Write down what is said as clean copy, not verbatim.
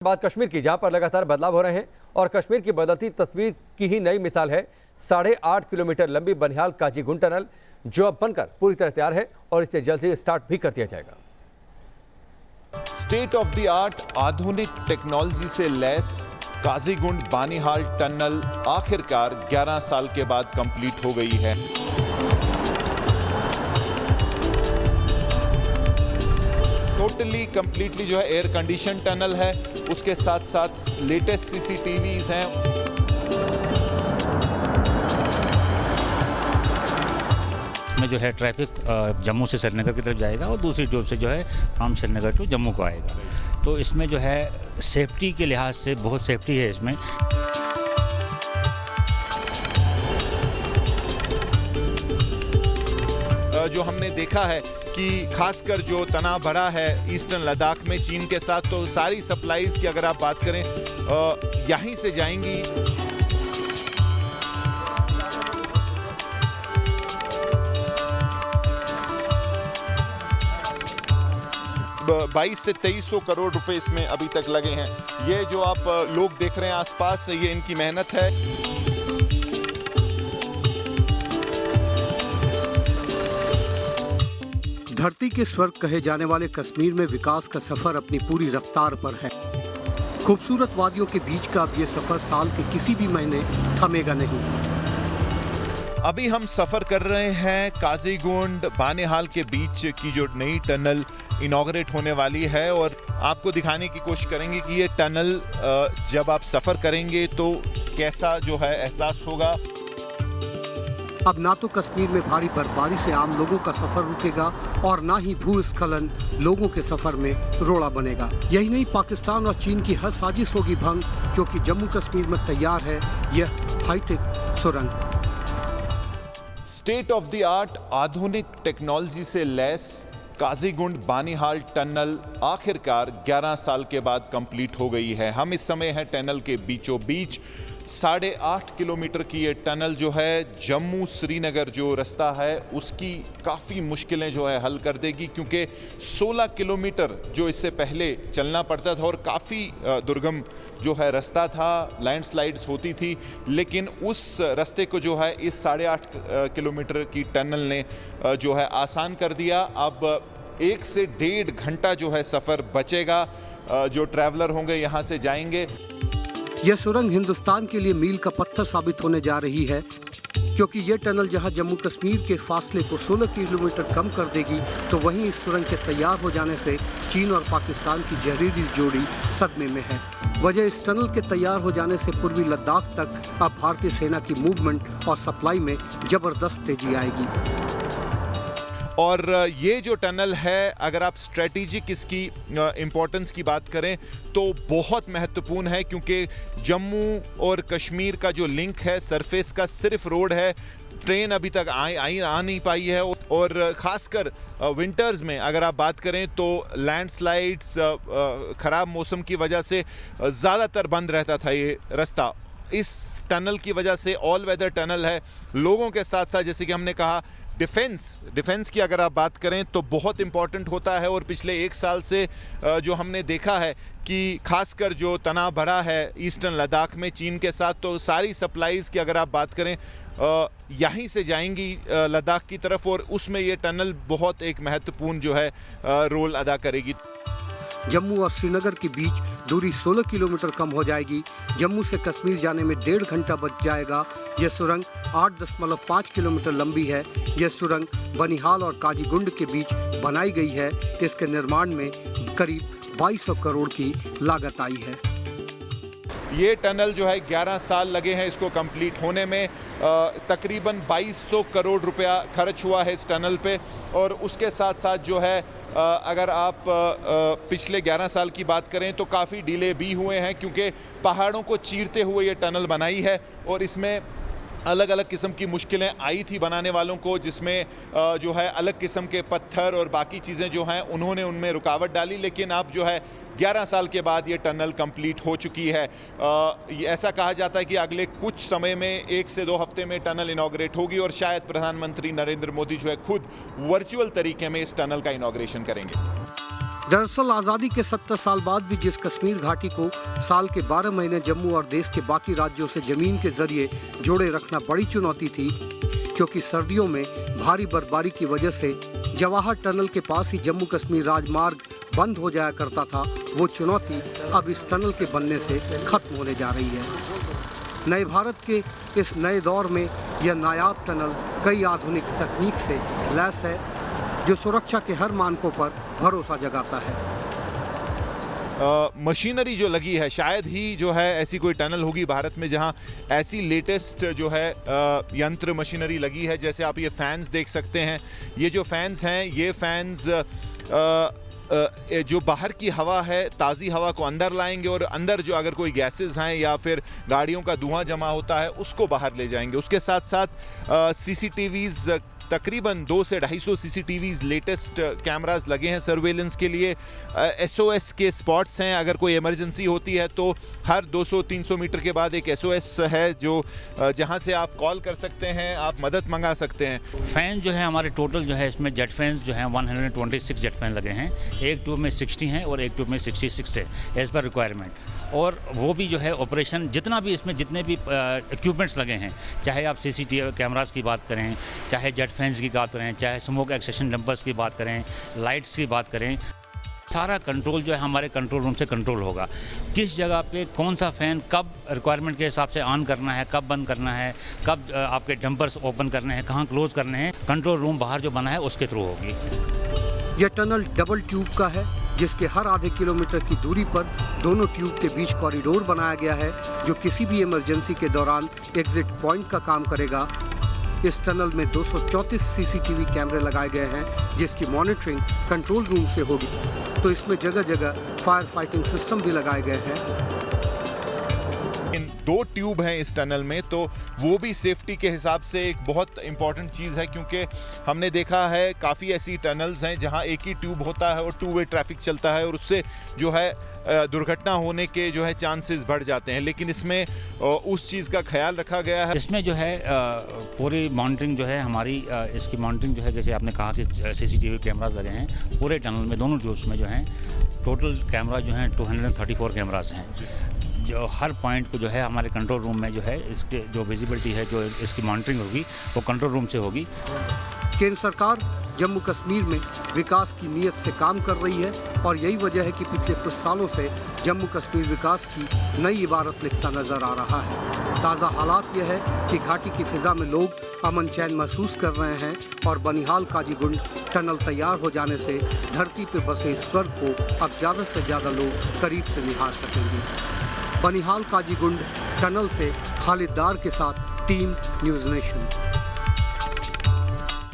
बात कश्मीर की, जहां पर लगातार बदलाव हो रहे हैं और कश्मीर की बदलती तस्वीर की ही नई मिसाल है 8.5 किलोमीटर लंबी बनिहाल काजीगुंड टनल, जो अब बनकर पूरी तरह तैयार है और इसे जल्द ही स्टार्ट भी कर दिया जाएगा। स्टेट ऑफ द आर्ट आधुनिक टेक्नोलॉजी से लैस काजीगुंड बानिहाल टनल आखिरकार 11 साल के बाद कंप्लीट हो गई है। टोटली कंप्लीटली जो है एयर कंडीशन टनल है, उसके साथ साथ लेटेस्ट सीसीटीवीज हैं। इसमें जो है ट्रैफिक जम्मू से श्रीनगर की तरफ जाएगा और दूसरी ट्यूब से जो है हम श्रीनगर टू जम्मू को आएगा। तो इसमें जो है सेफ्टी के लिहाज से बहुत सेफ्टी है इसमें। जो हमने देखा है कि खासकर जो तनाव बढ़ा है ईस्टर्न लद्दाख में चीन के साथ, तो सारी सप्लाईज की अगर आप बात करें यहीं से जाएंगी। $2200 से $2300 करोड़ रुपए इसमें अभी तक लगे हैं। ये जो आप लोग देख रहे हैं आसपास, ये इनकी मेहनत है। धरती के स्वर्ग कहे जाने वाले कश्मीर में विकास का सफर अपनी पूरी रफ्तार पर है। खूबसूरत वादियों के बीच का अब ये सफर साल के किसी भी महीने थमेगा नहीं। अभी हम सफर कर रहे हैं काजीगुंड बानिहाल के बीच की जो नई टनल इनॉग्रेट होने वाली है, और आपको दिखाने की कोशिश करेंगे कि ये टनल जब आप सफर करेंगे तो कैसा जो है एहसास होगा। अब ना तो कश्मीर में भारी बर्फबारी से आम लोगों का सफर रुकेगा और ना ही भूस्खलन लोगों के सफर में रोड़ा बनेगा। यही नहीं, पाकिस्तान और चीन की हर साजिश होगी भंग, क्योंकि जम्मू कश्मीर में तैयार है यह हाईटेक सुरंग। स्टेट ऑफ द आर्ट आधुनिक टेक्नोलॉजी से लैस काजीगुंड बानिहाल टनल आखिरकार 11 साल के बाद कंप्लीट हो गई है। हम इस समय हैं टनल के बीचों बीच। 8.5 किलोमीटर की ये टनल जो है जम्मू श्रीनगर जो रास्ता है उसकी काफ़ी मुश्किलें जो है हल कर देगी, क्योंकि 16 किलोमीटर जो इससे पहले चलना पड़ता था और काफ़ी दुर्गम जो है रास्ता था, लैंडस्लाइड्स होती थी, लेकिन उस रास्ते को जो है इस 8.5 किलोमीटर की टनल ने जो है आसान कर दिया। अब 1 से 1.5 घंटा जो है सफ़र बचेगा। जो ट्रैवलर होंगे यहाँ से जाएंगे। यह सुरंग हिंदुस्तान के लिए मील का पत्थर साबित होने जा रही है, क्योंकि यह टनल जहां जम्मू कश्मीर के फासले को 16 किलोमीटर कम कर देगी, तो वहीं इस सुरंग के तैयार हो जाने से चीन और पाकिस्तान की जहरीली जोड़ी सदमे में है। वजह इस टनल के तैयार हो जाने से पूर्वी लद्दाख तक अब भारतीय सेना की मूवमेंट और सप्लाई में जबरदस्त तेजी आएगी। और ये जो टनल है, अगर आप स्ट्रेटेजिक इसकी इम्पोर्टेंस की बात करें तो बहुत महत्वपूर्ण है, क्योंकि जम्मू और कश्मीर का जो लिंक है सरफेस का सिर्फ रोड है, ट्रेन अभी तक आ नहीं पाई है। और ख़ासकर विंटर्स में अगर आप बात करें तो लैंडस्लाइड्स, ख़राब मौसम की वजह से ज़्यादातर बंद रहता था ये रास्ता। इस टनल की वजह से ऑल वेदर टनल है। लोगों के साथ साथ जैसे कि हमने कहा डिफेंस की अगर आप बात करें तो बहुत इंपॉर्टेंट होता है। और पिछले 1 साल से जो हमने देखा है कि खासकर जो तनाव बढ़ा है ईस्टर्न लद्दाख में चीन के साथ, तो सारी सप्लाईज की अगर आप बात करें यहीं से जाएंगी लद्दाख की तरफ, और उसमें ये टनल बहुत एक महत्वपूर्ण जो है रोल अदा करेगी। जम्मू और श्रीनगर के बीच दूरी 16 किलोमीटर कम हो जाएगी। जम्मू से कश्मीर जाने में 1.5 घंटा बच जाएगा। यह सुरंग 8.5 किलोमीटर लंबी है। यह सुरंग बनिहाल और काजीगुंड के बीच बनाई गई है। इसके निर्माण में करीब 2200 करोड़ की लागत आई है। ये टनल जो है 11 साल लगे हैं इसको कंप्लीट होने में। तकरीबन 2200 करोड़ रुपया खर्च हुआ है इस टनल पे। और उसके साथ साथ जो है अगर आप पिछले 11 साल की बात करें तो काफ़ी डिले भी हुए हैं, क्योंकि पहाड़ों को चीरते हुए ये टनल बनाई है और इसमें अलग अलग किस्म की मुश्किलें आई थी बनाने वालों को, जिसमें जो है अलग किस्म के पत्थर और बाकी चीज़ें जो हैं उन्होंने उनमें रुकावट डाली। लेकिन अब जो है 11 साल के बाद ये टनल कंप्लीट हो चुकी है। ऐसा कहा जाता है कि अगले कुछ समय में 1 से 2 हफ्ते में टनल इनॉग्रेट होगी और शायद प्रधानमंत्री नरेंद्र मोदी जो है खुद वर्चुअल तरीके में इस टनल का इनॉग्रेशन करेंगे। दरअसल आज़ादी के 70 साल बाद भी जिस कश्मीर घाटी को साल के 12 महीने जम्मू और देश के बाकी राज्यों से जमीन के जरिए जोड़े रखना बड़ी चुनौती थी, क्योंकि सर्दियों में भारी बर्फबारी की वजह से जवाहर टनल के पास ही जम्मू कश्मीर राजमार्ग बंद हो जाया करता था, वो चुनौती अब इस टनल के बनने से खत्म होने जा रही है। नए भारत के इस नए दौर में यह नायाब टनल कई आधुनिक तकनीक से लैस है, जो सुरक्षा के हर मानकों पर भरोसा जगाता है। मशीनरी जो लगी है, शायद ही जो है ऐसी कोई टनल होगी भारत में जहां ऐसी लेटेस्ट जो है यंत्र मशीनरी लगी है। जैसे आप ये फैंस देख सकते हैं, ये जो फैंस हैं, ये फैंस जो बाहर की हवा है, ताज़ी हवा को अंदर लाएंगे और अंदर जो अगर कोई गैसेस हैं या फिर गाड़ियों का धुआं जमा होता है उसको बाहर ले जाएंगे। उसके साथ साथ सीसीटीवीज़, तकरीबन 200 से 250 सीसीटीवीज़ लेटेस्ट कैमरास लगे हैं सर्वेलेंस के लिए। एसओएस के स्पॉट्स हैं, अगर कोई इमरजेंसी होती है तो हर 200-300 मीटर के बाद एक एसओएस है जो जहां से आप कॉल कर सकते हैं, आप मदद मंगा सकते हैं। फैन जो है हमारे टोटल जो है इसमें जेट फैंस जो हैं 126 जेट फैन लगे हैं। एक ट्यूब में 60 हैं और एक ट्यूब में 66 है एज़ पर रिक्वायरमेंट। और वो भी जो है ऑपरेशन जितना भी इसमें जितने भी इक्विपमेंट्स लगे हैं, चाहे आप सीसीटीवी कैमरास की बात करें, चाहे जेट फैंस की बात करें, चाहे स्मोक एक्सेशन डंपर्स की बात करें, लाइट्स की बात करें, सारा कंट्रोल जो है हमारे कंट्रोल रूम से कंट्रोल होगा। किस जगह पे कौन सा फ़ैन कब रिक्वायरमेंट के हिसाब से ऑन करना है, कब बंद करना है, कब आपके डंपर्स ओपन करने हैं, कहाँ क्लोज करने हैं, कंट्रोल रूम बाहर जो बना है उसके थ्रू होगी। यह टनल डबल ट्यूब का है, जिसके हर आधे किलोमीटर की दूरी पर दोनों ट्यूब के बीच कॉरिडोर बनाया गया है, जो किसी भी इमरजेंसी के दौरान एग्जिट पॉइंट का काम करेगा। इस टनल में 234 सीसीटीवी कैमरे लगाए गए हैं, जिसकी मॉनिटरिंग कंट्रोल रूम से होगी। तो इसमें जगह जगह फायर फाइटिंग सिस्टम भी लगाए गए हैं। इन 2 ट्यूब हैं इस टनल में, तो वो भी सेफ्टी के हिसाब से एक बहुत इंपॉर्टेंट चीज़ है, क्योंकि हमने देखा है काफ़ी ऐसी टनल्स हैं जहां एक ही ट्यूब होता है और 2 वे ट्रैफिक चलता है और उससे जो है दुर्घटना होने के जो है चांसेस बढ़ जाते हैं। लेकिन इसमें उस चीज़ का ख्याल रखा गया है। इसमें जो है पूरी मॉनिटरिंग जो है हमारी, इसकी मॉनिटरिंग जो है जैसे आपने कहा कि सीसीटीवी कैमरास लगे हैं पूरे टनल में, दोनों ट्यूब्स में जो हैं टोटल कैमरा जो हैं 234 कैमरास हैं, जो हर पॉइंट को जो है हमारे कंट्रोल रूम में जो है इसके जो विजिबिलिटी है, जो इसकी मॉनिटरिंग होगी वो कंट्रोल रूम से होगी। केंद्र सरकार जम्मू कश्मीर में विकास की नीयत से काम कर रही है और यही वजह है कि पिछले कुछ सालों से जम्मू कश्मीर विकास की नई इबारत लिखता नजर आ रहा है। ताज़ा हालात यह है कि घाटी की फिजा में लोग अमन चैन महसूस कर रहे हैं और बनिहाल काजीगुंड टनल तैयार हो जाने से धरती पर बसे स्वर्ग को अब ज़्यादा से ज़्यादा लोग करीब से निहार सकेंगे। बनिहाल काजीगुंड टनल से खालिद दार के साथ टीम न्यूज़ नेशन।